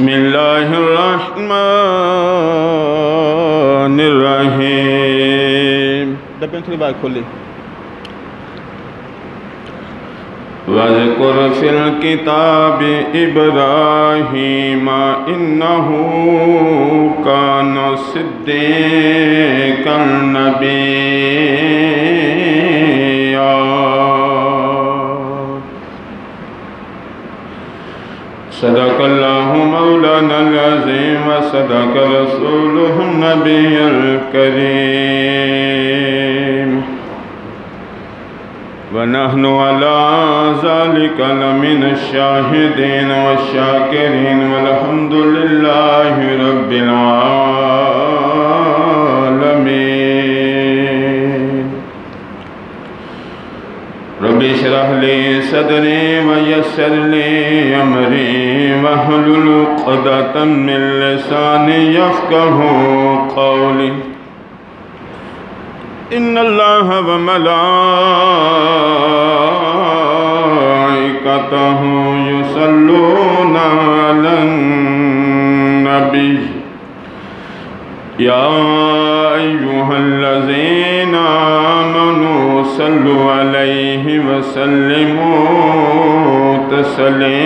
بسم اللہ الرحمن الرحیم. ڈبے تھوڑی بات کھولی. وَاذْكُرْ فِي الْكِتَابِ إِبْرَاهِيمَ إِنَّهُ كَانَ صِدِّيقًا نَبِيًّا. صدق اللہ مولانا العظیم وصدق رسولہ النبی الکریم ونحن علی ذلک لمن الشاہدین والشاکرین والحمد للہ رب العالمین. رب اشرح لی صدری ویسر لی امری واحلل عقدۃ من لسانی یفقہوا قولی. ان اللہ وملائکتہ یصلون علی النبی یا ایہا الذین آمنوا صلوا علیہ وسلموا تسلیما.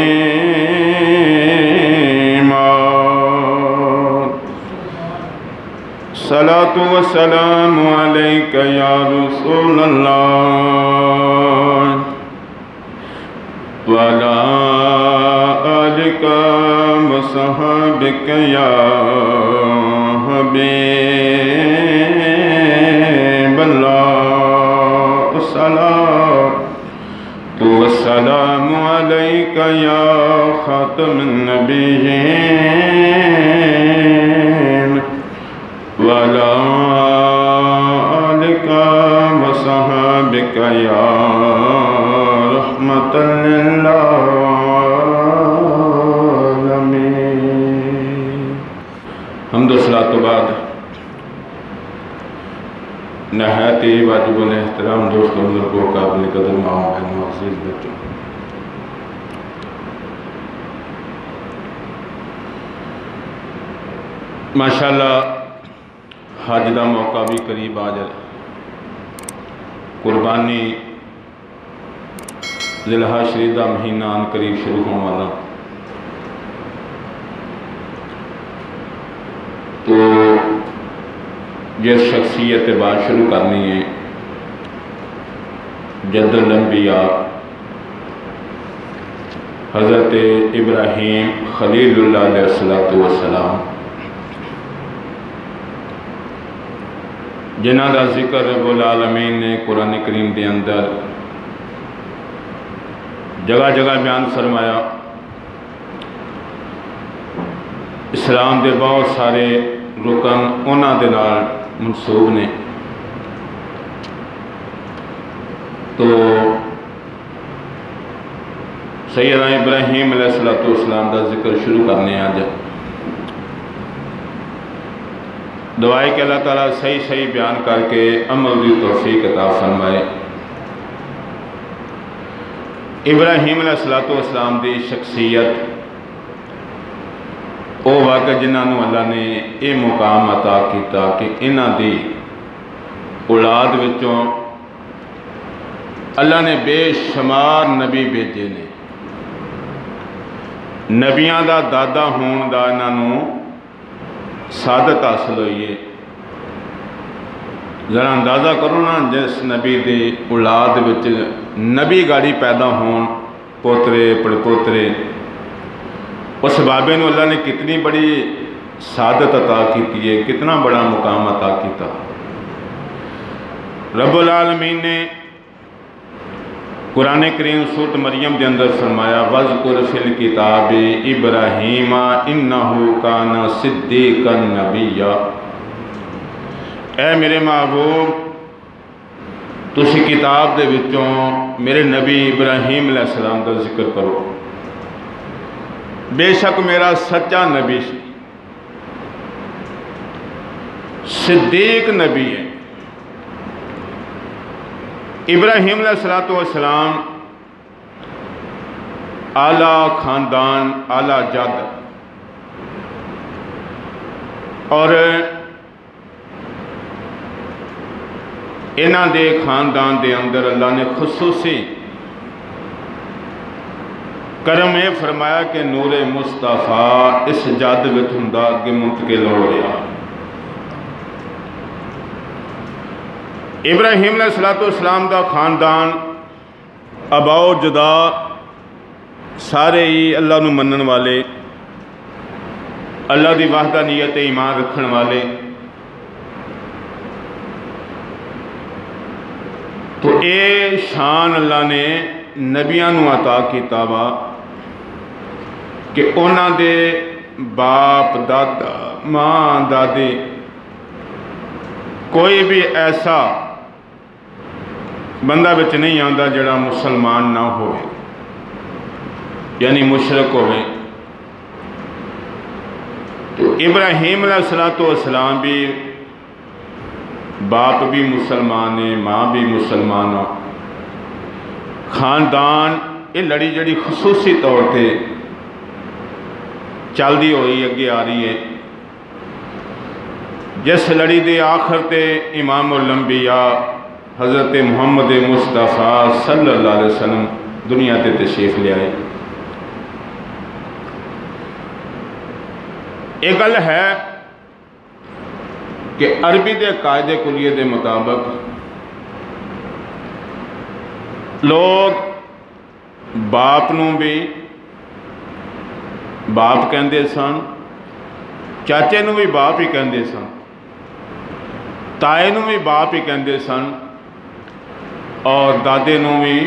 صلاۃ والسلام علیک یا رسول اللہ وعلی آلک وصحبک یا حبیب اللہ. الصلاۃ والسلام علیک یا خاتم النبیین وعلی آلک وصحبک یا رحمۃ للعالمین. حمد و صلاۃ و بعد نہایت واجب الاحترام دوستوں بزرگوں قابل قدر ماں بہنوں عزیز بچوں، ماشاءاللہ حج دا موقع بھی قریب آ جائے. قربانی ذی الحجہ شریف دا مہینہ ان قریب شروع ہونے والا، تو جس شخصیت بات شروع کرنی ہے جد الانبیاء حضرت ابراہیم خلیل اللہ علیہ السلام، جنہاں دا ذکر رب العالمین نے قرآن کریم دے اندر جگہ جگہ بیان فرمایا. اسلام دے بہت سارے رکن انہاں دے نال منسوب نے. تو سیدنا ابراہیم علیہ السلام دا ذکر شروع کرنے آج. دعائے کہ اللہ تعالیٰ صحیح بیان کر کے عمل دی توفیق عطا فرمائے. ابراہیم علیہ السلام دی شخصیت او واقع جنہوں اللہ نے یہ مقام عطا کیتا کہ انہاں دی اولاد وچوں اللہ نے بے شمار نبی بھیجے نے. نبیاں دا دادا ہون دا انہوں سعادت حاصل ہوئی ہے. ذرا اندازہ کرو نا، جس نبی دی اولاد وچ نبی گاڑی پیدا ہون، پوترے پڑپوترے، اس بابے نو اللہ نے کتنی بڑی سعادت عطا کی ہے، کتنا بڑا مقام عطا کیتا. رب العالمین نے قرآن کریم سورۃ مریم دے اندر فرمایا وَاذْكُرْ فِي الْكِتَابِ إِبْرَاهِيمَ إِنَّهُ كَانَ صِدِّيقًا نَبِيًّا. اے میرے محبوب، تسی کتاب دے وچوں میرے نبی ابراہیم علیہ السلام کا ذکر کرو. بے شک میرا سچا نبی صدیق نبی ہے. ابراہیم علیہ السلام اعلیٰ خاندان، اعلیٰ جد، اور انہاں دے خاندان دے اندر اللہ نے خصوصی کرم یہ فرمایا کہ نور مصطفیٰ اس جد وچ ہوندا اگے منتقل ہو گیا۔ ابراہیم علیہ السلام دا خاندان اباؤ جدا سارے ہی اللہ نو منن والے، اللہ دی وحدانیت ایمان رکھن والے، تو اے شان اللہ نے نبیاں نو عطا کیتا وا کہ انہاں دے باپ دادا ماں دادے کوئی بھی ایسا بندہ بچ نہیں آندا جڑا مسلمان نہ ہوئے، یعنی مشرک ہوئے۔ تو ابراہیم علیہ السلام بھی باپ بھی مسلمان ہے، ماں بھی مسلمان ہے، خاندان یہ لڑی جڑی خصوصی طور پہ چلتی ہوئی اگے آ رہی ہے، جس لڑی دے آخر تے امام الانبیاء حضرت محمد مصطفیٰ صلی اللہ علیہ وسلم دنیا تے تشریف لے آئے۔ ایک گل ہے کہ عربی دے قاعدے کلیے دے مطابق لوگ باپ نو بھی باپ کہندے سن، چاچے نو بھی باپ ہی کہندے سن، تائے نو بھی باپ ہی کہندے سن، اور دادے نو بھی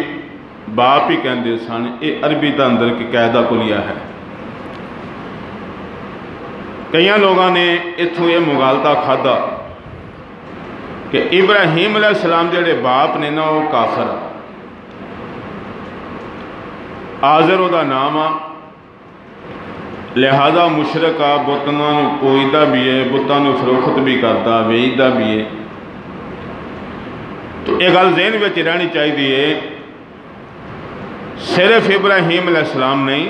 باپ ہی کہندے سن۔ یہ عربی دا اندر کی قاعدہ کلیہ ہے۔ کئی لوگوں نے اتھوں یہ مغالطہ کھادا کہ ابراہیم علیہ السلام جڑے باپ نے نا وہ کافر آزر دا نام آ، لہذا مشرک آ، بتاں پوجدا بھی ہے، بتاں فروخت بھی کرتا، ویچدا بھی ہے۔ تو یہ گل ذہن میں رہنی چاہیے، صرف ابراہیم علیہ السلام نہیں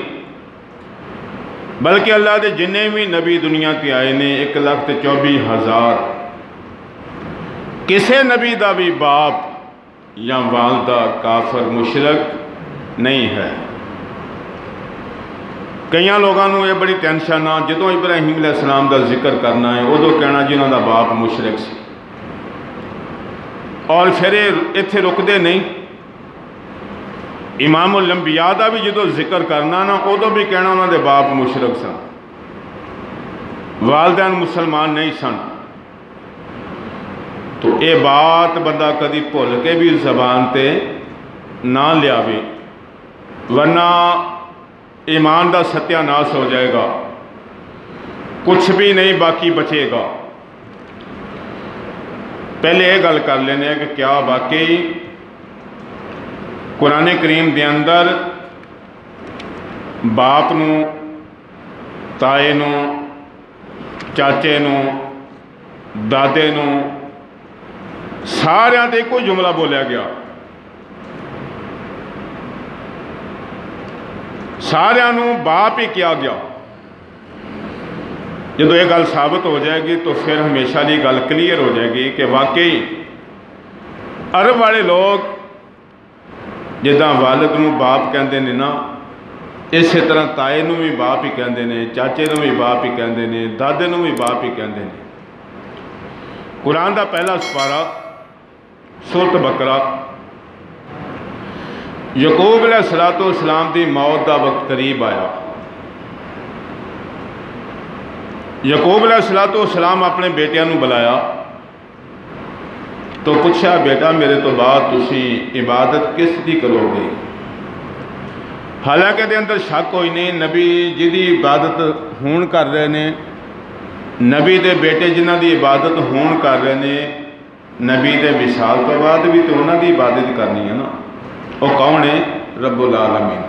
بلکہ اللہ دے جنہیں بھی نبی دنیا تے آئے نے 1,24,000 کسے نبی دا بھی باپ یا والدہ کافر مشرک نہیں ہے۔ کئی لوگوں نے یہ بڑی ٹینشن آ جدوں ابراہیم علیہ السلام دا ذکر کرنا ہے ادو کہنا جی انہوں دا باپ مشرک سی، اور پھر اتنے رکتے نہیں۔ امام الانبیاء دا بھی جدو ذکر کرنا نا ادو بھی کہنا انہوں دے باپ مشرک سن، والدین مسلمان نہیں سن۔ تو اے بات بندہ کدی بھول کے بھی زبان تے نہ لیاوے، ورنہ ایمان دا ستیہ ناس ہو جائے گا، کچھ بھی نہیں باقی بچے گا۔ پہلے یہ گل کر لینے کہ کیا واقعی قرآن کریم دے اندر باپ نو، تائے نو، چاچے نو، دادے نو سارے تے کوئی جملہ بولیا گیا، سارے نو باپ ہی کیا گیا؟ جب یہ گل ثابت ہو جائے گی تو پھر ہمیشہ لی گل کلیئر ہو جائے گی کہ واقعی عرب والے لوگ جداں والد نو باپ کہندے نے نا، اسی طرح تائے نو بھی باپ ہی کہندے نے، چاچے نو بھی باپ ہی کہندے نے، دادے نو بھی باپ ہی کہندے نے۔ قرآن دا پہلا سپارہ سورۃ بقرہ، یعقوب علیہ السلام دی موت دا وقت قریب آیا۔ یعقوب علیہ السلام اپنے بیٹیاں نو بلایا تو پوچھا، بیٹا میرے تو بعد تسی عبادت کس دی کرو گے؟ حالانکہ دے اندر شک ہوئی نہیں، نبی جدی عبادت ہون کر رہے نے، نبی دے بیٹے جنہ دی عبادت ہون کر رہے نے، نبی دے وصال تو بعد بھی تو انہاں دی عبادت کرنی ہے نا۔ وہ کون ہے؟ رب العالمین۔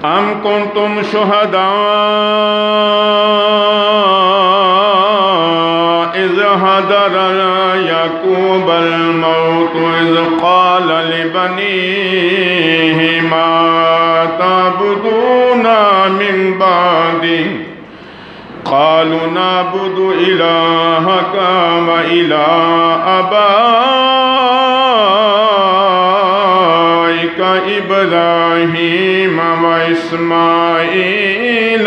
ام کنتم شہداء اذ حضر یعقوب الموت اذ قال لبنیہ ما تعبدون من بعدہ قالوا نعبد إلهك وإله آبائك إبراهيم وإسماعيل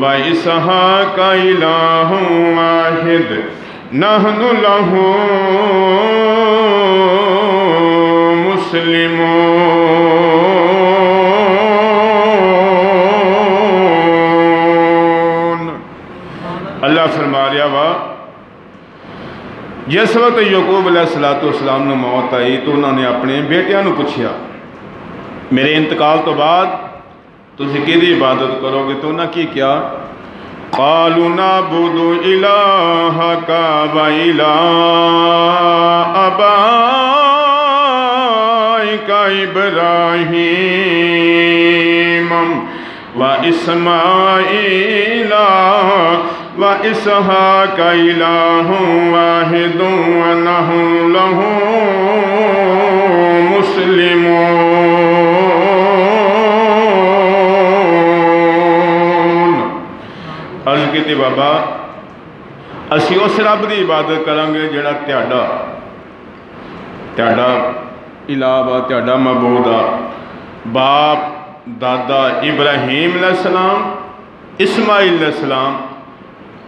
وإسحاق إله واحد نحن له مسلمون۔ اللہ فرما رہا وا جس وقت یعقوب علیہ السلام نے موت آئی تو انہوں نے اپنے بیٹیاں نو پوچھیا میرے انتقال تو بعد تسی کیدی عبادت کرو گے؟ تو انہوں نے کیا؟ قالوا نعبد إلهك وإله آبائك إبراهيم وإسماعيل وإسحاق إله واحد ونحن له مسلمون۔ عرض کی بابا اسی اس رب کی عبادت کریں گے جڑا تہاڈا الہ وا، تہاڈا معبود آ۔ باپ دادا ابراہیم علیہ السلام، اسماعیل علیہ السلام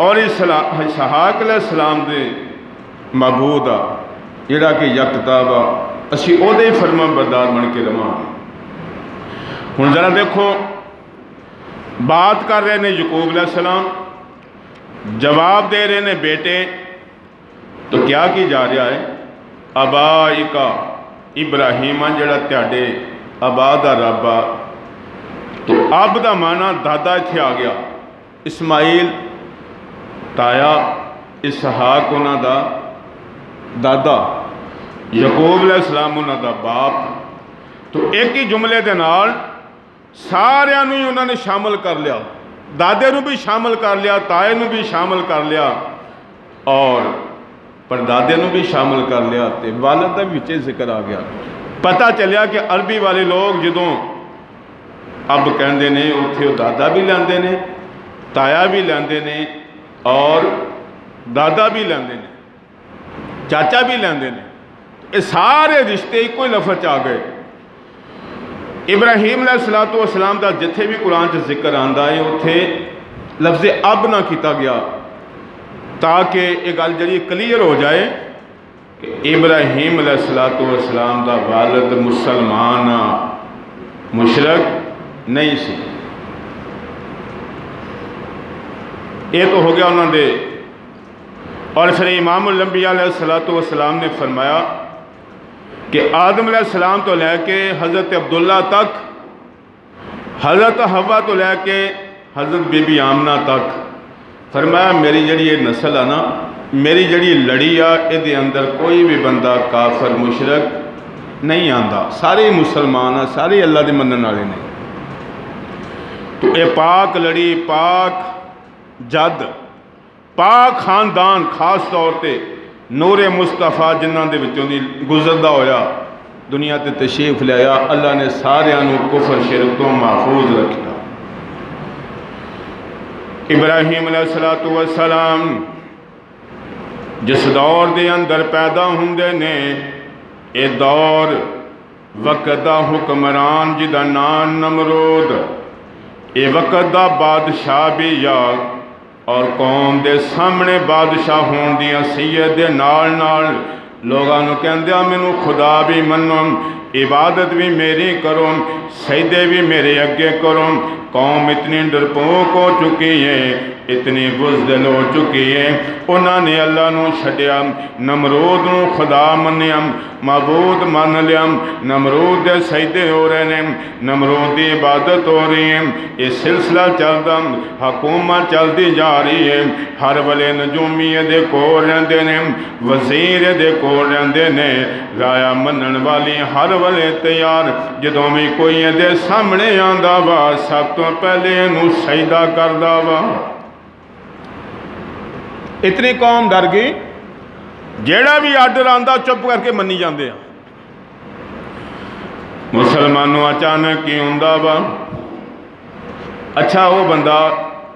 اور اسحاق علیہ السلام دے معبود آ جڑا کہ یکتا وا، اسی او دے فرما بردار بن کے رہاں۔ ہن ذرا دیکھو بات کر رہے ہیں یعقوب علیہ السلام، جواب دے رہے ہیں بیٹے، تو کیا کی جا رہا ہے؟ ابائکا ابراہیم جڑا تہاڈے ابا دا رب آ، تو اب دا معنی دادا اتھے آ گیا، اسماعیل تایا، اسحاق انہاں دا دادا، یعقوب علیہ السلام انہاں دا باپ۔ تو ایک ہی جملے دے نال سارے انہوں نے شامل کر لیا، دادے نو بھی شامل کر لیا، تائے نو بھی شامل کر لیا اور پردادے نو بھی شامل کر لیا، تے والد دا بھی ذکر آ گیا۔ پتہ چلیا کہ عربی والے لوگ جدوں اب کہندے نے اتھے دادا بھی لیندے نے، تایا بھی لیندے نے اور دادا بھی لیندے نے، چاچا بھی لیندے نے، یہ سارے رشتے کوئی لفظ آ گئے۔ ابراہیم علیہ السلام دا جتھے بھی قرآن چ ذکر آندا ہے اتھے لفظ اب نہ کیتا گیا تاکہ یہ گل جڑی کلیئر ہو جائے کہ ابراہیم علیہ السلام دا والد مسلمان مشرک نہیں سی۔ یہ تو ہو گیا انہوں نے۔ اور پھر امام الانبیاء علیہ السلام نے فرمایا کہ آدم علیہ السلام تو لے کے حضرت عبداللہ تک، حضرت حوا تو لے کے حضرت بی بی آمنہ تک، فرمایا میری جڑی یہ نسل ہے نا، میری جڑی لڑی آ، یہ اندر کوئی بھی بندہ کافر مشرک نہیں آندا، سارے مسلمان ہیں، سارے اللہ دے منن والے نے۔ تو اے پاک لڑی، پاک جد، پاک خاندان، خاص طور تے نور مصطفیٰ جنہاں دے وچوں دی گزردہ ہویا دنیا تے تشریف لے آیا، اللہ نے سارے انو کفر شرک تو محفوظ رکھا۔ ابراہیم علیہ السلام جس دور دے اندر پیدا ہوندے نے، اے دور وقت دا حکمران جدا نام نمرود، اے وقت دا بادشاہ بھی یا اور قوم دے سامنے بادشاہ ہون دیا سید دے نال نال لوگاں نو کہندیا مینوں خدا بھی منو، عبادت بھی میری کرو، سجدے بھی میرے اگے کرو۔ قوم اتنی ڈرپوک ہو چکی ہے، اتنی بزدل ہو چکی ہے، انہوں نے اللہ نو چھڈیا، نمرود نو خدا منیا، معبود مان لیا، نمرود دے سجدے ہو رہے ہیں، نمرود دی عبادت ہو رہی ہے، یہ سلسلہ چلدا، حکومت چلدی جا رہی ہے، ہر ویلے نجومی دے کول رہندے نے، وزیر دے کول رہندے نے، رایا منن والی ہر ویلے تیار، جدوں بھی کوئی دے سامنے آندا وا سب تو پہلے انہوں سجدہ کردا وا۔ اتنی قوم ڈر گئی، جیڑا بھی آرڈر آندا چپ کر کے منی جاندے ہیں۔ مسلمانوں اچانک کی ہوندا وا، اچھا وہ بندہ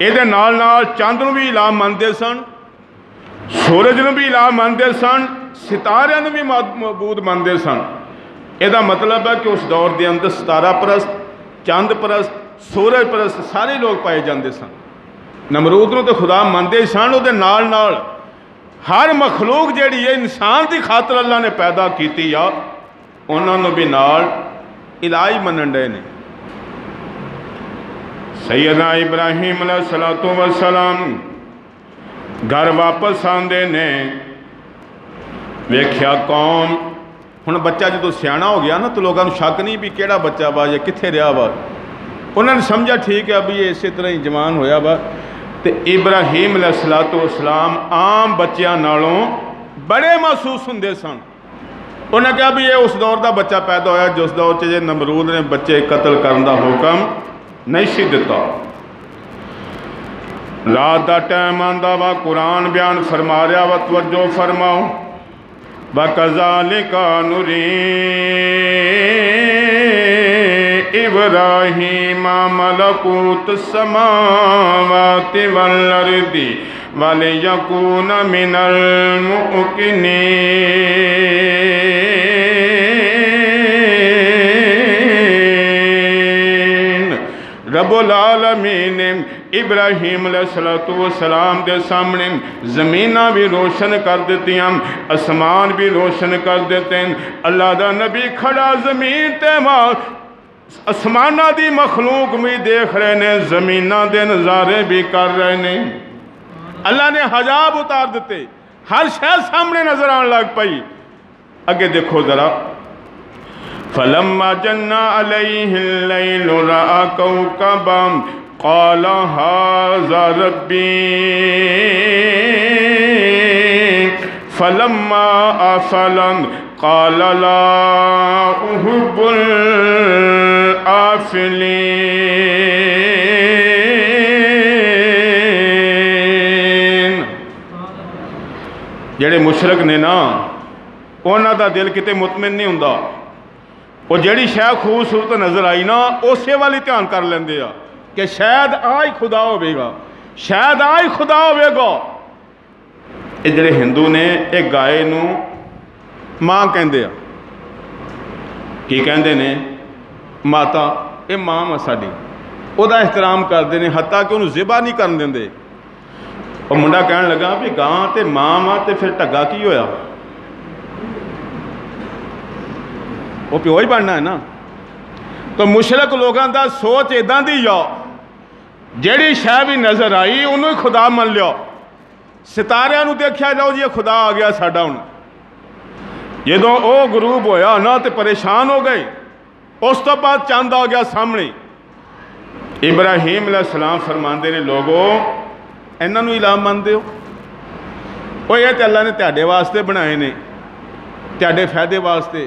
ਇਹਦੇ ਨਾਲ ਚੰਦ ਨੂੰ ਵੀ ਇਲਾਹ ਮੰਨਦੇ ਸਨ, ਸੂਰਜ ਨੂੰ ਵੀ ਇਲਾਹ ਮੰਨਦੇ ਸਨ, ਸਿਤਾਰਿਆਂ ਨੂੰ ਵੀ ਮਬੂਦ ਮੰਨਦੇ ਸਨ। ਇਹਦਾ ਮਤਲਬ ਹੈ ਕਿ ਉਸ ਦੌਰ ਦੇ ਅੰਦਰ ਸਿਤਾਰਾ ਪ੍ਰਸਤ, ਚੰਦ ਪ੍ਰਸਤ, ਸੂਰਜ ਪ੍ਰਸਤ ਸਾਰੇ ਲੋਕ ਪਾਏ ਜਾਂਦੇ ਸਨ। ਨਮਰੂਦ ਨੂੰ ਤਾਂ ਖੁਦਾ ਮੰਨਦੇ ਹੀ ਸਨ, ਉਹਦੇ ਨਾਲ ਹਰ ਮਖਲੂਕ ਜਿਹੜੀ ਹੈ ਇਨਸਾਨ ਦੀ ਖਾਤਰ ਅੱਲਾ ਨੇ ਪੈਦਾ ਕੀਤੀ ਆ, ਉਹਨਾਂ ਨੂੰ ਵੀ ਨਾਲ ਇਲਾਹ ਹੀ ਮੰਨਣ ਡਏ ਨੇ। ਸੈਯਦਨਾ ਇਬਰਾਹੀਮ ਅਲੈਹਿਸਸਲਾਤੁ ਵਸਸਲਾਮ ਘਰ ਵਾਪਸ ਆਉਂਦੇ ਨੇ, ਵੇਖਿਆ ਕੌਮ। ਹੁਣ ਬੱਚਾ ਜਦੋਂ ਸਿਆਣਾ ਹੋ ਗਿਆ ਨਾ ਤਾਂ ਲੋਕਾਂ ਨੂੰ ਸ਼ੱਕ ਨਹੀਂ ਵੀ ਕਿਹੜਾ ਬੱਚਾ ਵਾ ਜਾਂ ਕਿੱਥੇ ਰਿਹਾ ਵਾ, ਉਹਨਾਂ ਨੇ ਸਮਝਿਆ ਠੀਕ ਹੈ ਵੀ ਇਹ ਇਸੇ ਤਰ੍ਹਾਂ ਹੀ ਜਵਾਨ ਹੋਇਆ ਵਾ। ਤੇ ਇਬਰਾਹੀਮ ਅਲੈਹਿਸਸਲਾਤੁ ਵਸਸਲਾਮ ਆਮ ਬੱਚਿਆਂ ਨਾਲੋਂ ਬੜੇ ਮਹਿਸੂਸ ਹੁੰਦੇ ਸਨ। ਉਹਨਾਂ ਕਿਹਾ ਵੀ ਇਹ ਉਸ ਦੌਰ ਦਾ ਬੱਚਾ ਪੈਦਾ ਹੋਇਆ ਜਿਸ ਦੌਰ 'ਚ ਜੇ ਨਮਰੂਦ ਨੇ ਬੱਚੇ ਕਤਲ ਕਰਨ ਦਾ ਹੁਕਮ ਨਹੀਂ ਸੀ ਦਿੱਤਾ। ਰਾਤ ਦਾ ਟਾਈਮ ਆਉਂਦਾ ਵਾ, ਕੁਰਾਨ ਬਿਆਨ ਫਰਮਾ ਰਿਹਾ ਵਾ, ਤਵੱਜੋ ਫਰਮਾਓ। وَكَذَلِكَ نُرِي إِبْرَاهِيمَ مَلَكُوتَ السَّمَاوَاتِ وَالْأَرْضِ وَلِيَكُونَ مِنَ الْمُؤْمِنِينَ۔ رب العالمین نے ابراہیم علیہ السلام دے سامنے زمیناں بھی روشن کر دیتی ہیں، آسمان بھی روشن کر دیتے ہیں۔ اللہ دا نبی کھڑا زمین تے آسمانہ دی مخلوق بھی دیکھ رہے ہیں، زمیناں دے نظارے بھی کر رہے ہیں۔ اللہ نے حجاب اتار دیتے، ہر شے سامنے نظر آن لگ پئی۔ اگے دیکھو ذرا، فَلَمَّا جَنَّ عَلَيْهِ اللَّيْلُ رَأَى كَوْكَبًا قَالَ هَذَا رَبِّي فَلَمَّا أَفَلَ قَالَ لَا أُحِبُّ الْآفِلِينَ۔ جڑے مشرک نے نا، انہاں دا دل کتے مطمئن نہیں ہوندا، وہ جڑی شے خوبصورت نظر آئی نا اسے والی دھیان کر لیندے آ کہ شاید آج خدا ہوئے گا، شاید آج خدا ہوئے گا۔ یہ جڑے ہندو نے ایک گائے نو ماں کہندے آ، کی کہندے نے ماتا، اے ماں وا ساڈی، او دا احترام کردے نے، حتیٰ کہ انہوں ذبح نہیں کرن دیندے۔ اور منڈا کہن لگا بھی گاں تے ماں وا تے پھر ٹگا کی ہویا، وہ پیو ہی بننا ہے نا۔ تو مشرک لوگوں دا سوچ اداں دی یا جیڑی شے بھی نظر آئی انہوں ہی خدا من لیا، ستارے نو دیکھیا جاؤ جی خدا آ گیا ساڈا۔ ہن جدوں او غروب ہویا نا تے پریشان ہو گئے، اس تو بعد چاند آ گیا سامنے۔ ابراہیم علیہ السلام فرماندے نے لوگو انہاں نو الہ مندے ہو، وہ یہ تے اللہ نے تہاڈے واسطے بنائے نے، تہاڈے فائدے واسطے۔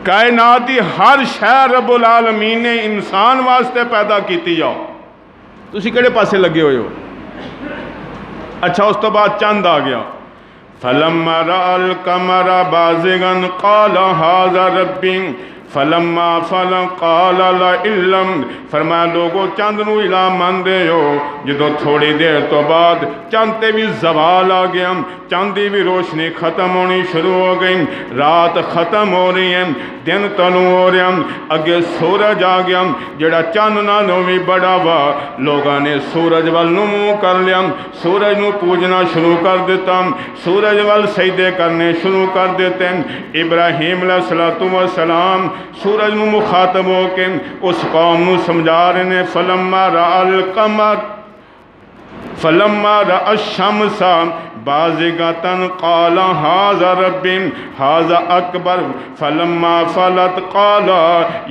کائنات دی ہر شے رب العالمین نے انسان واسطے پیدا کیتی جاؤ، تسی کیڑے پاسے لگے ہوئے ہو؟ اچھا اس تو بعد چند آ گیا، فَلَمَّا رَأَى الْقَمَرَ بَازِغًا قَالَ هَذَا رَبِّي فَلَمَّا فَلَ قَالَ لَئِلَّمْ۔ فرمایا لوگو چند نو الہ مان دے ہو، جدو تھوڑی دیر تو بعد چند تے بھی زوال آ گیا، چند دی بھی روشنی ختم ہونی شروع ہو گئی، رات ختم ہو رہی ہے، دن طلوع ہو رہا، اگے سورج آ گیا جڑا چند نالوں بھی بڑا وا۔ لوگاں نے سورج وال نو منہ کر لیا، سورج نو پوجنا شروع کر دیتا، سورج وال سجدے کرنے شروع کر دیتے۔ ابراہیم علیہ السلام سورج نو مخاطب ہو کے اس قوم نو سمجھا رہے ہیں، فَلَمَّا رَأَى الْقَمَرَ فَلَمَّا رَأَى الشَّمْسَ بَازِغَةً قَالَ هَذَا رَبِّي هَذَا أَكْبَرُ فَلَمَّا فَلَتْ قَالَ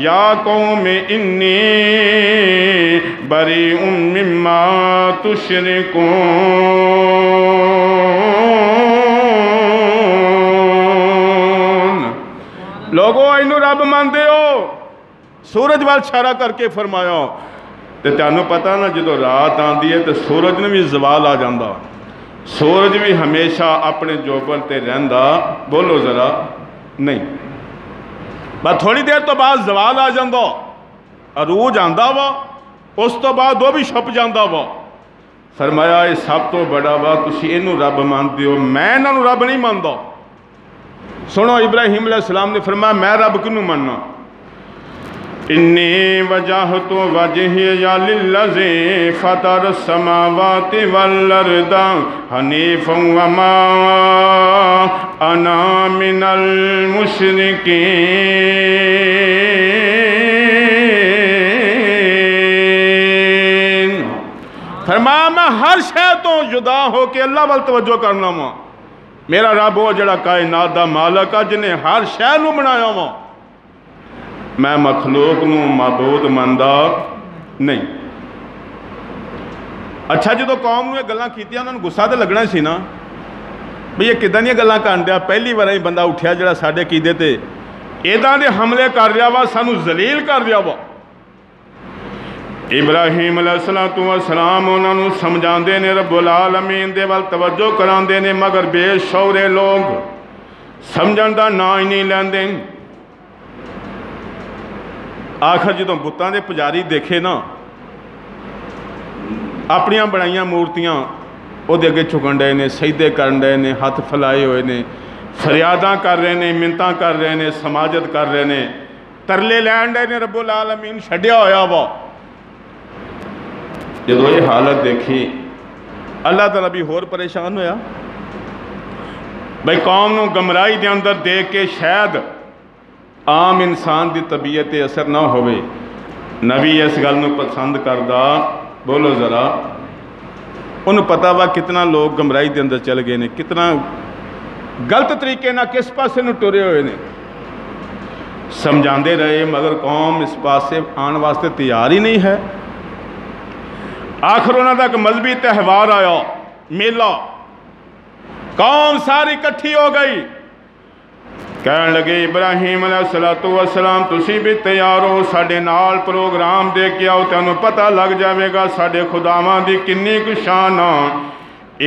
يَا قَوْمِ إِنِّي بَرِيءٌ مِّمَّا تُشْرِكُونَ۔ لوگو اینو رب ماندے ہو؟ سورج وال اشارہ کر کے فرمایا۔ تے تانوں پتہ نا جدو رات آندی ہے تو سورج نے بھی زوال آ جاندا، سورج بھی ہمیشہ اپنے جوبر تے رہندا، بولو ذرا نہیں، بس تھوڑی دیر تو بعد زوال آ جاندا، عروج آندا وا، اس تو بعد وہ بھی چھپ جاندا وا۔ فرمایا یہ سب تو بڑا وا تسی اینو رب مانتے ہو، میں انہاں نو رب نہیں ماندا۔ سنو ابراہیم علیہ السلام نے فرمایا میں رب کنوں مننا؟ انی وجہت وجہی للذی فطر السماوات والارض حنیفا وما انا من المشرکین۔ فرمایا میں ہر شے تو جدا ہو کے اللہ وال توجہ کرنا وا، میرا رب وہ جڑا کائنات دا مالک ہے جنہیں ہر شے نو بنایا وا، میں مخلوق نو معبود مندا نہیں۔ اچھا جدو قوم نے گلاں کیتیاں انہوں نے غصہ تو لگنا سی نا، بھئی یہ کداں دیاں گلاں کرن دیا، پہلی بار ہی بندہ اٹھیا جڑا ساڈے عقیدے تے ایداں دے حملے کر رہا وا، سانو ذلیل کر رہا وا۔ ابراہیم علیہ السلام انہوں نے سمجھاندے نے، رب العالمین دے وال توجہ کراندے نے، مگر بے شعورے لوگ سمجھن دا نا ہی نہیں لیندے۔ آخر جدوں بتاں دے پجاری دیکھے نا اپنیاں بنائیاں مورتیاں وہ دے اگے چکن ڈے نے، سجدے کرن ڈے نے، ہاتھ پھلائے ہوئے نے، فریاداں کر رہے نے، منتاں کر رہے نے، سماجت کر رہے نے، ترلے لین ڈے نے، رب العالمین چھڈیا ہویا وا۔ جدو یہ حالت دیکھی اللہ تعالیٰ بھی ہور پریشان ہویا، بھئی قوم نو گمراہی دے اندر دیکھ کے شاید عام انسان دی طبیعت اثر نہ ہوئے، نبی اس گل نو پسند کردہ، بولو ذرا، انہوں پتا وا کتنا لوگ گمراہی دے اندر چل گئے نے، کتنا غلط طریقے نہ کس پاسے نو ٹرے ہوئے نے، سمجھاندے رہے مگر قوم اس پاسے آن واسطے تیار ہی نہیں ہے۔ آخر انہوں تک مذہبی تہوار آیا، میلہ، قوم ساری کٹھی ہو گئی، کہنے لگے ابراہیم علیہ السلام تسی بھی تیار ہو، ساڑھے نال پروگرام دے کے آؤ، تینوں پتہ لگ جاوے گا ساڑھے خداواں دی کنی کچھ شان۔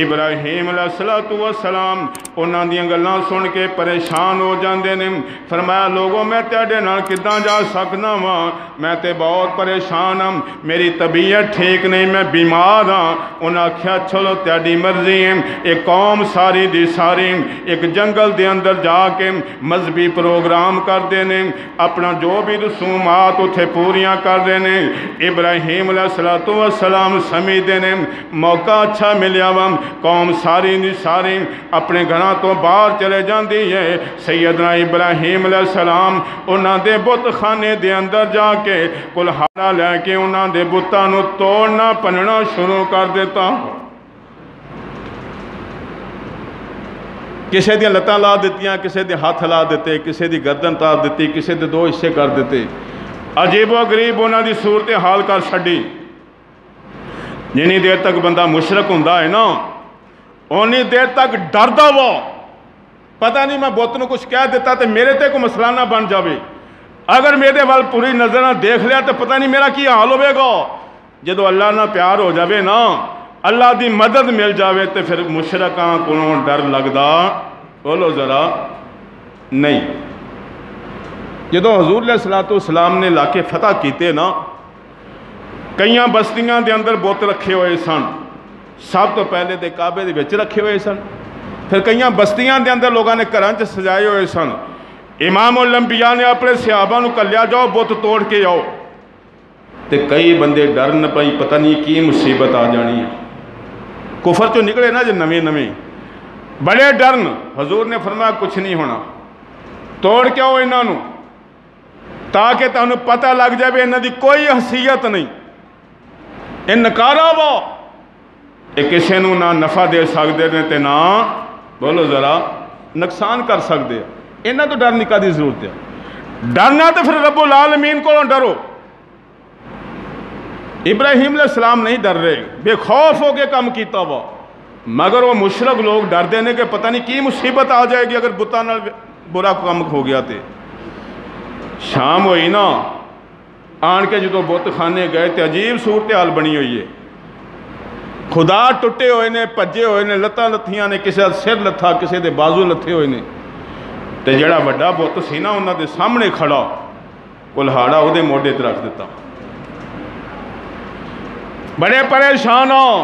ابراہیم علیہ السلام انہاں دیاں گلاں سن کے پریشان ہو جاندے نے، فرمایا لوگوں میں تیڑے نال کداں جا سکنا وا، میں تے بہت پریشان ہوں، میری طبیعت ٹھیک نہیں، میں بیمار ہاں۔ انہاں کہا چلو تیڑی مرضی ہے۔ ایک قوم ساری دی ساری ایک جنگل دے اندر جا کے مذہبی پروگرام کر دینے، اپنا جو بھی رسومات اتھے پوریاں کر دینے۔ ابراہیم علیہ السلام سمجھ دینے موقع اچھا ملیا وا، قوم ساری دی ساری اپنے گھراں تو باہر چلے جاندی ہے۔ سیدنا ابراہیم علیہ السلام انہاں دے بت خانے دے اندر جا کے کلہاڑا لے کے انہاں دے بتاں نو توڑنا پننا شروع کر دیتا، کسے دی لتاں لا دیتیاں، کسے دی ہاتھ لا دیتے، کسے دی گردن تار دیتی، کسے دی دو حصے کر دیتے، عجیب و غریب انہاں دی صورتحال کر چھڈی۔ جنی دیر تک بندہ مشرک ہوندا ہے نا اونی دیر تک ڈردا وا، پتہ نہیں میں بت نو کچھ کہہ دیتا تے میرے تے کو مسئلہ نہ بن جاوے، اگر میرے وال پوری نظر نہ دیکھ لیا تو پتہ نہیں میرا کی حال ہوئے گا۔ جدو اللہ نہ پیار ہو جاوے نا، اللہ دی مدد مل جاوے تے پھر مشرکاں کو ڈر لگدا، بولو ذرا نہیں۔ جدو حضور علیہ السلام نے علاقے فتح کیتے نا، کئیاں بستیاں دے اندر بت رکھے ہوئے سن، سب تو پہلے دے کعبے دے وچ رکھے ہوئے سن، پھر کئیاں بستیاں دے اندر لوگاں نے گھراں چ سجائے ہوئے سن۔ امام الانبیاء نے اپنے صحابہ نو کلیا جاؤ بت توڑ کے آؤ، تے کئی بندے ڈر نہ پئی پتہ نہیں کی مصیبت آ جانی ہے، کفر چو نکلے نا جو نویں بڑے ڈرن۔ حضور نے فرمایا کچھ نہیں ہونا، توڑ کے آؤ انہاں نو تاکہ تانوں پتہ لگ جائے انہاں دی کوئی حیثیت نہیں، انکارا وا، یہ کسے نو نہ نفع دے سکدے نے تے نہ بولو ذرا نقصان کر سکدے، انہاں تو ڈرنے کا دی ضرورت ہے۔ ڈرنا تو پھر رب العالمین کو ڈرو۔ ابراہیم علیہ السلام نہیں ڈر رہے، بے خوف ہو کے کام کیتا وا، مگر وہ مشرک لوگ ڈر دینے کہ پتہ نہیں کی مصیبت آ جائے گی اگر بتاں نال برا کام ہو گیا تے۔ شام ہوئی نا، آن کے جدو بت خانے گئے تے عجیب صورتحال بنی ہوئی ہے، خدا ٹٹے ہوئے نے، پجے ہوئے نے، لتاں لتھیاں نے، کسے سر لتھا، کسے دے بازو لتھے ہوئے نے، تے جڑا بڑا بت سی نا انہاں دے سامنے کھڑا کلہاڑا او دے موڈے تے رکھ دیتا۔ بڑے پریشان ہو،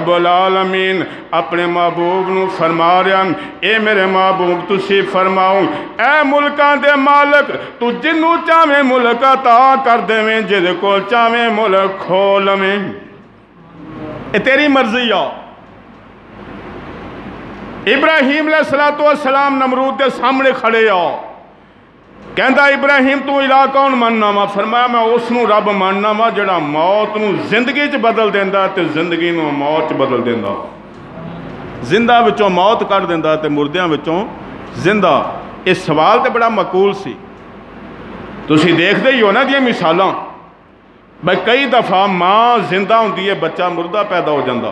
رب العالمین اپنے محبوب نو فرما رہا اے میرے محبوب تسی فرماؤ اے ملکاں دے مالک تو جنوں چاہویں ملک عطا کر دیویں جس کو چاہویں ملک کھولویں اے تیری مرضی آ ابراہیم علیہ السلام نمرود دے سامنے کھڑے آؤ کہندا ابراہیم تو الہ کون مننا وا فرمایا میں اس نو رب مننا وا جڑا موت نو زندگی چ بدل دیندا تے زندگی نو موت چ بدل دیندا زندہ وچوں موت کر دیندا تے مردیاں وچوں زندہ یہ سوال تے بڑا معقول سی تسی دیکھدے ہی ہو نا یہ مثالاں بھائی کئی دفعہ ماں زندہ ہوندی ہے بچہ مردہ پیدا ہو جاندا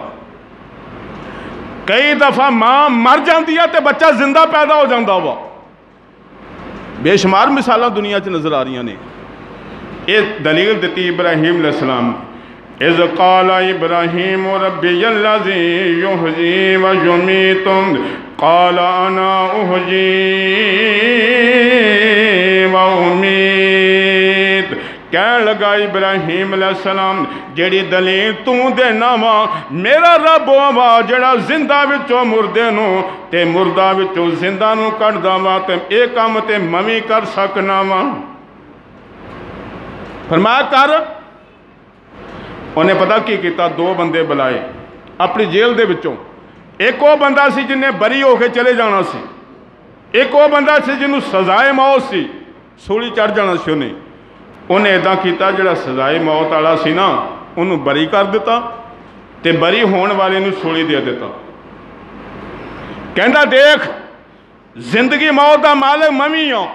کئی دفعہ ماں مر جاندی ہے تے بچہ زندہ پیدا ہو جاندا وا بے شمار مثالاں دنیا چ نظر آ رہی نے یہ دلیل دیتی ابراہیم علیہ السلام اذ قال ابراہیم ربی الذی یحیی و یمیت قال انا احیی و امیت کہنے لگا ابراہیم علیہ السلام جیڑی دلیل تو دینا وا میرا رب وا جڑا زندہ وچوں مردے نو تے مردہ وچوں زندہ نو کڈدا وا تے اے کام تے میں کر سکنا وا فرمایا کر انہیں پتہ کی کیتا دو بندے بلائے اپنی جیل دے وچوں ایک وہ بندہ سی جن نے بری ہو کے چلے جانا سی ایک وہ بندہ سی جنہوں سزائے موت سی سولی چڑھ جانا سی انہیں ایداں کیتا جڑا سزائے موت والا سی نا انہوں بری کر دیتا تے بری ہون والے نو سولی دے دیتا کہندا دیکھ زندگی موت دا مالک ممی ہوں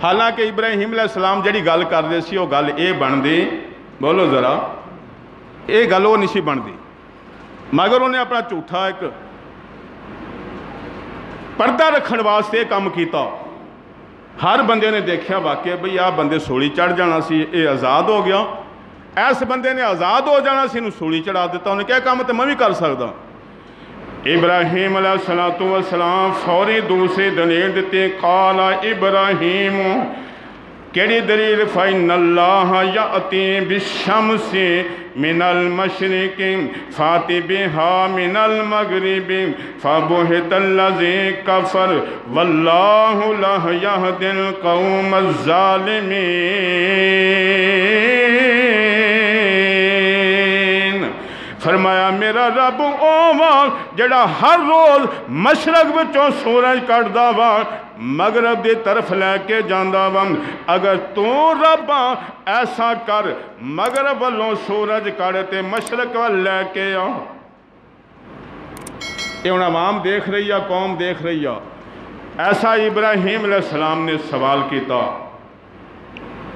حالانکہ ابراہیم علیہ السلام جڑی گل کر دے سی وہ گل اے بن دی بولو ذرا اے گل وہ نہیں سی بن دی مگر انہیں اپنا جھوٹا ایک پردہ رکھن واسطے کام کیتا ہر بندے نے دیکھیا واقعہ بھئی آ بندے سولی چڑھ جانا سی اے آزاد ہو گیا ایس بندے نے آزاد ہو جانا سی انہوں سولی چڑھا دیتا انہیں کیا کام تے میں بھی کر سکتا ابراہیم علیہ السلام فوری دوسری دلیل دیتے قال ابراہیم کیڑی دلیل فَإِنَّ اللَّهَ يَأْتِي بِالشَّمْسِ مِنَ الْمَشْرِقِ فَأْتِ بِهَا مِنَ الْمَغْرِبِ فَبُهِتَ الَّذِي كَفَرَ وَاللَّهُ لَا يَهْدِي الْقَوْمَ الظَّالِمِينَ فرمایا میرا رب اوہ جڑا ہر روز مشرق وچوں سورج کٹدا وا مغرب دی طرف لے کے جاندا وا اگر تو رب ایسا کر مغرب والوں سورج کڑ تے مشرق وال لے کے آ یہ ہن عوام دیکھ رہی ہے قوم دیکھ رہی ہے ایسا ابراہیم علیہ السلام نے سوال کیتا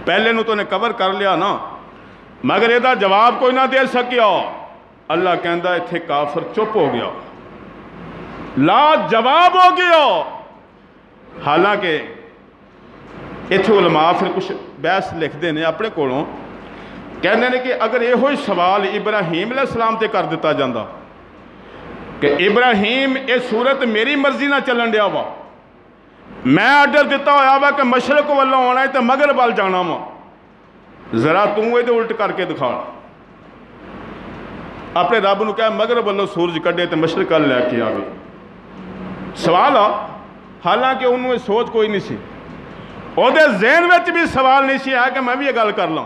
پہلے نو تو نے کور کر لیا نا مگر یہ دا جواب کوئی نہ دے سکیا اللہ کہندا ایتھے کافر چپ ہو گیا لا جواب ہو گیا حالانکہ ایتھے علماء پھر کچھ بحث لکھ دینے اپنے کولوں کہنے نے کہ اگر یہ ہوئی سوال ابراہیم علیہ السلام تے کر دیتا جاندہ کہ ابراہیم یہ صورت میری مرضی نہ چلن دیا وا میں آرڈر دیتا ہویا وا کہ مشرق والوں ہونا ہے تو مغرب وال جانا وا ذرا توں یہ الٹ کر کے دکھا اپنے رب نو کہا مغرب والوں سورج کڈے تے مشرق وال لے کے آوے سوال آ حالانکہ انہوں سوچ کوئی نہیں سی او دے ذہن وچ بھی سوال نہیں سی ہے کہ میں بھی یہ گل کر لوں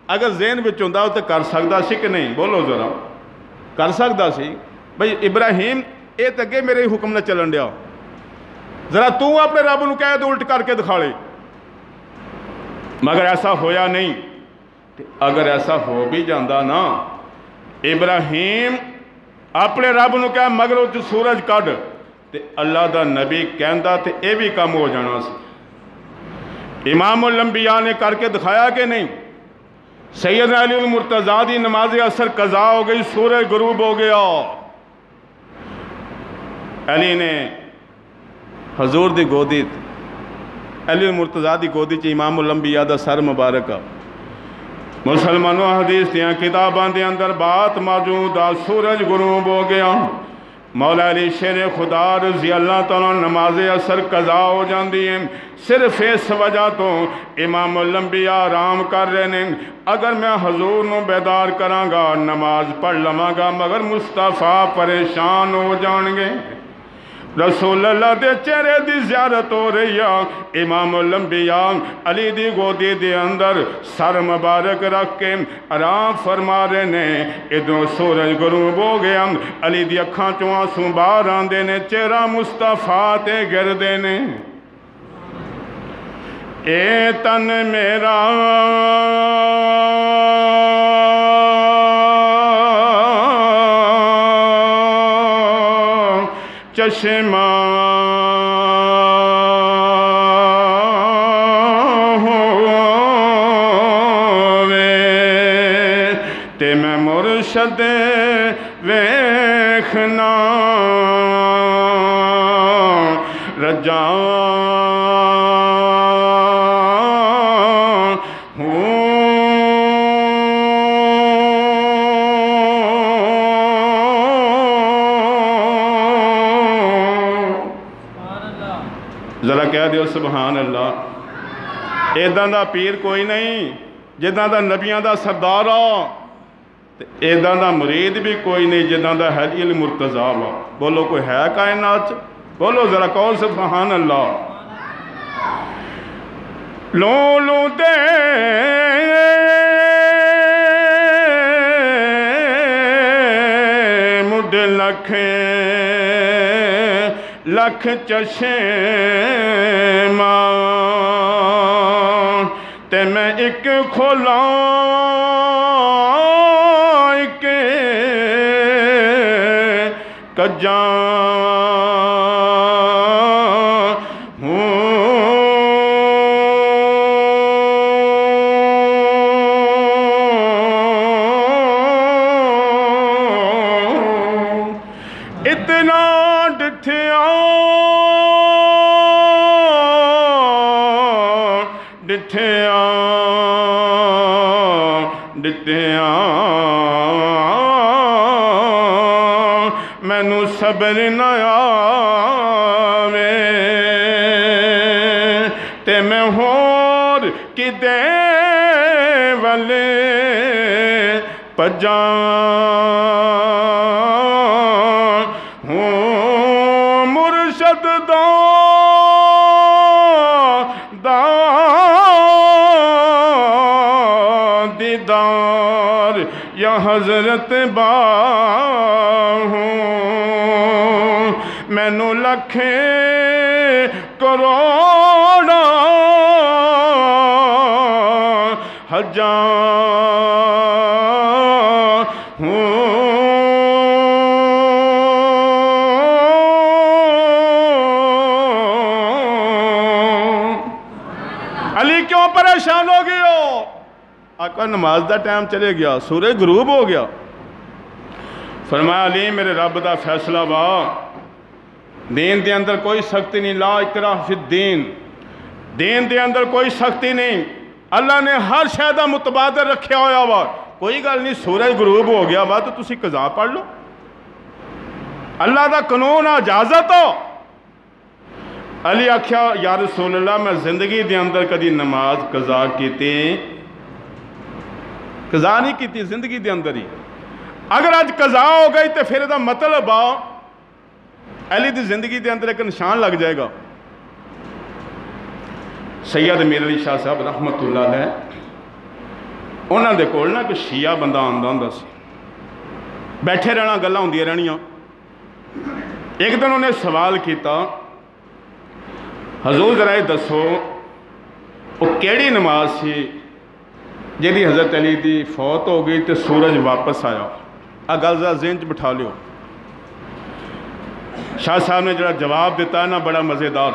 اگر ذہن وچ ہوندا تو کر سکدا سی کہ نہیں بولو ذرا کر سکدا سی بھئی ابراہیم اے تے اگے میرے حکم نہ چلن دیا ذرا تو اپنے رب نو کہے تو الٹ کر کے دکھا لے مگر ایسا ہویا نہیں اگر ایسا ہو بھی جاندہ نا ابراہیم اپنے رب نو کہے مغرب جو سورج کڈ تے اللہ دا نبی کہندا تے اے بھی کم ہو جانا سی امام الانبیاء نے کر کے دکھایا کہ نہیں سیدنا علی المرتضیٰ دی نماز عصر قضا ہو گئی سورج غروب ہو گیا علی نے حضور دی گودی علی المرتضیٰ دی گودی چ امام الانبیاء دا سر مبارک مسلمانوں حدیث دیاں کتاباں دے اندر بات موجود آ سورج غروب ہو گیا مولا علی شیر خدا رضی اللہ تعالیٰ نماز اثر قضا ہو جاندی ہے صرف اس وجہ تو امام الانبیاء آرام کر رہے ہیں اگر میں حضور نو بیدار کرانگا نماز پڑھ لواں گا مگر مصطفیٰ پریشان ہو جان گے رسول اللہ دے چہرے دی زیارت ہو رہی ہے امام الانبیاء علی دی گودی دے اندر سر مبارک رکھ کے آرام فرما رہے نے ادھر سورج غروب ہو گیا علی دی اکھاں چوں آنسو باہر آندے نے چہرہ مصطفیٰ تے گردے نے اے تن میرا چشمہ ہووے تے میں مرشد ویکھنا رجا ذرا کہہ دیو سبحان اللہ ایداں دا پیر کوئی نہیں جداں دا نبیاں دا سردار آ ایداں دا مرید بھی کوئی نہیں جداں دا حدی المرتضی آ بولو کوئی ہے کائنات بولو ذرا کہو سبحان اللہ لولو دے مڈ لکھ چشمہ تے میں ایک کھولا ایک کجاں اتنا ڈٹھیا مینوں صبر نہ آوے تے میں ہور کدے والے پجاں ہوں مرشد دیدار یا حضرت باہوں مینوں لکھے کروڑا ہجاں علی کیوں پریشان ہو گئے ہو آقا نماز دا ٹائم چلے گیا سورج غروب ہو گیا فرمایا علی میرے رب دا فیصلہ وا دین دے اندر کوئی سختی نہیں لا اکراہ فی الدین دین دے اندر کوئی سختی نہیں اللہ نے ہر شے دا متبادل رکھیا ہویا وا کوئی گل نہیں سورج غروب ہو گیا وا تو تسی قضا پڑھ لو اللہ دا قانون اجازت ہو علی آکھیا یا رسول اللہ میں زندگی دے اندر کدی نماز قضا کیتی قضا نہیں کیتی زندگی دے اندر ہی اگر آج قضا ہو گئی تو پھر دا مطلب علی دی زندگی دے اندر ایک نشان لگ جائے گا سید امیر علی شاہ صاحب رحمت اللہ علیہ انہاں دے کول نا کہ شیعہ بندہ آندا ہوندا سی بیٹھے رہنا گلاں ہوندیاں رہنیاں ایک دن انہیں سوال کیتا حضور ذرا دسو وہ کیڑی نماز سی جیدی حضرت علی دی فوت ہو گئی تو سورج واپس آیا گل ذرا ذہن چ بٹھا لیو شاہ صاحب نے جڑا جواب دیتا ہے نا بڑا مزیدار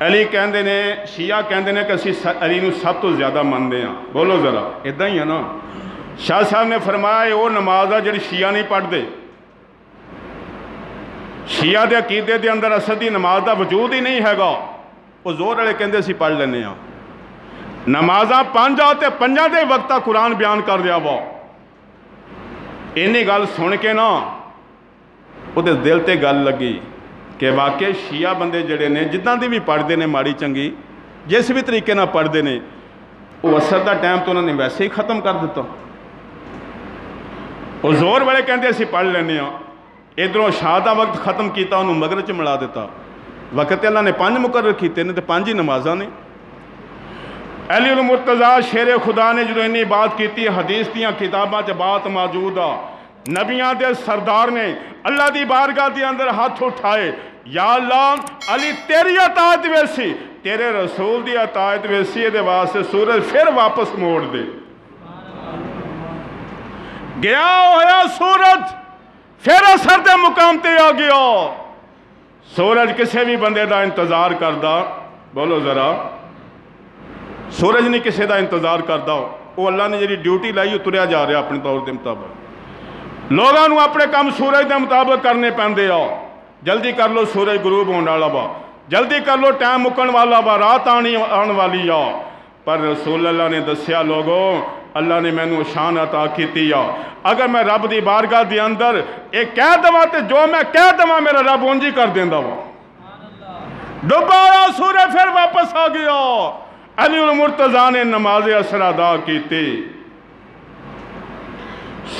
علی کہندے نے شیعہ کہندے نے کہ اسی علی نو سب تو زیادہ مندے ہیں بولو ذرا ادھا ہی ہے نا شاہ صاحب نے فرمایا یہ وہ نماز ہے جڑی شیعہ نہیں پڑھ دے شیعہ دے عقیدے دے اندر اصل دی نماز دا وجود ہی نہیں ہے گا وہ زور والے کہندے اسی پڑھ لینے ہیں نمازاں پانچ آتے پنجاں دے وقتہ قرآن بیان کر دیا وہ اینی گل سن کے نا ਉਹਦੇ ਦਿਲ ਤੇ ਗੱਲ ਲੱਗੀ کہ واقعی شیعہ بندے جڑے نے جداں دی بھی پڑھتے ہیں ماڑی چنگی جس بھی طریقے نہ پڑھتے ہیں وہ اثر دا ٹائم تو انہوں نے ویسے ہی ختم کر دیتا. وہ زور والے کہتے اسی پڑھ لینے ہاں ادھروں شاہ دا وقت ختم کیتا انہوں مغرب چ ملا دیتا. وقت اللہ نے 5 مقرر کیتے نے تے 5 ہی نمازاں نے. علی المرتضیٰ شیر خدا نے جدوں انی بات کیتی حدیث دیاں کتاباں چ بات موجود آ نبیاں دے سردار نے اللہ دی بارگاہ دے اندر ہاتھ اٹھائے یا اللہ علی تیری اطاعت ویسی تیرے رسول دی اطاعت ویسی دے واسطے سورج پھر واپس موڑ دے. گیا ہویا سورج پھر اثر دے مقام تے آ گیا. سورج کسے بھی بندے دا انتظار کردہ بولو ذرا سورج نہیں کسے دا انتظار کردہ وہ اللہ نے جی ڈیوٹی لائی اتریا جا رہا اپنے طور دے مطابق. لوگوں اپنے کام سورج دے مطابق کرنے پہندے آؤ. جلدی کر لو سورج غروب ہونے والا با جلدی کر لو ٹائم مکن والا با رات آن والی آ. پر رسول اللہ نے دسیا لوگوں اللہ نے میں نے شان عطا کیتی آ اگر میں رب دی بارگاہ دی اندر ایک کہہ دوا تے جو میں کہہ دوا میرا رب اونجی کر دیندہ وا. دوبارہ سورج پھر واپس آ گیا. علی المرتضیٰ نے نماز عصر ادا کیتی.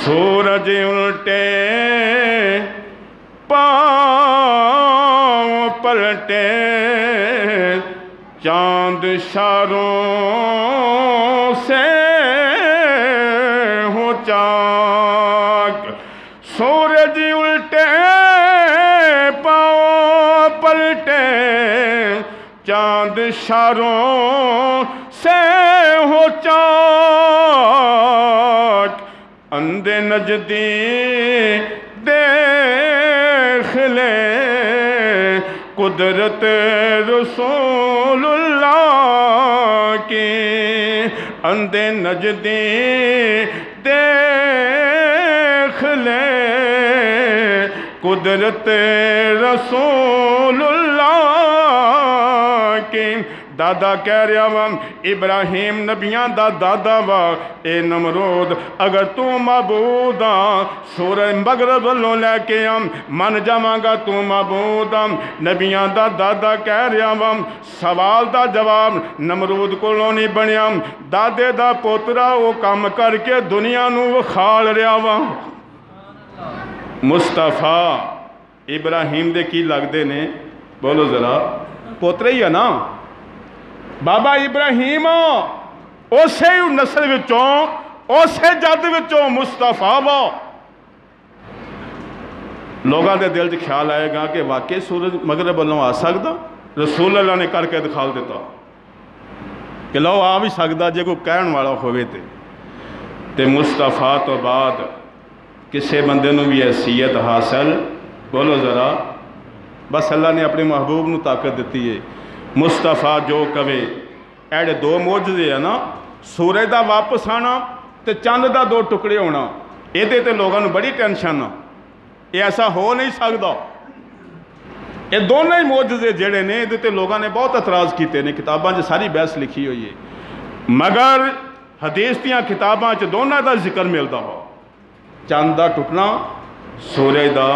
سورج الٹے پاؤں پلٹے چاند شاروں سے ہو چاک. سورج الٹے پاؤں پلٹے چاند شاروں سے ہو چاک. اندھے نجدی دیکھ لے قدرت رسول اللہ کی. اندھے نجدی دیکھ لے قدرت رسول اللہ کی. دادا کہہ رہا وا ابراہیم نبیاں دا دادا وا اے نمرود اگر تو معبود آ سورج مغرب لوں لے کے من جاواں گا تو معبود آ. نبیاں دا دادا کہہ رہا وا سوال دا جواب نمرود کولوں نہیں بنیا. دادے دا پوترا وہ کام کر کے دنیا نو وکھال رہا وا. مصطفیٰ ابراہیم دے کی لگدے نے بولو ذرا پوترے ہی ہے نا بابا ابراہیم اسے نسل وچوں اسے جد وچوں مصطفیٰ وا. لوگاں دے دل چ خیال آئے گا کہ واقعی سورج مغرب والوں آ سکتا. رسول اللہ نے کر کے دکھا دیتا کہ لو آ بھی سکتا جے کوئی کہن والا ہوئے تے مصطفیٰ تو بعد کسے بندے نو بھی حیثیت حاصل بولو ذرا بس اللہ نے اپنے محبوب نو طاقت دیتی ہے. مصطفیٰ جو کہے ایڈے 2 معجزے ہیں نا سورج دا واپس آنا تے چاند دا 2 ٹکڑے ہونا. یہ تے لوگوں نے بڑی ٹینشن آ یہ ایسا ہو نہیں سکتا. یہ دونوں ہی معجزے جڑے نے یہ تے لوگوں نے بہت اعتراض کیتے ہیں. کتاباں چ ساری بحث لکھی ہوئی ہے مگر حدیث دیاں کتاباں چ دونوں دا ذکر ملتا ہو. چاند دا ٹکنا سورج دا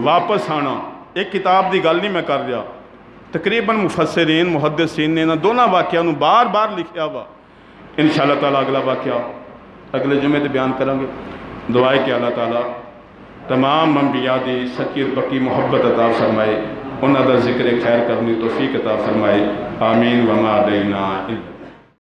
واپس آنا ایک کتاب دی گل نہیں میں کر رہا تقریباً مفسرین محدثین نے انہاں دونوں واقعہ نو بار بار لکھیا ہوا. انشاءاللہ تعالیٰ اگلا واقعہ اگلے جمعے تے بیان کریں گے. دعائے کہ اللہ تعالیٰ تمام انبیاء دی سچی پکی محبت عطا فرمائے انہاں دا ذکر خیر کرنی توفیق عطا فرمائے. آمین وما علینا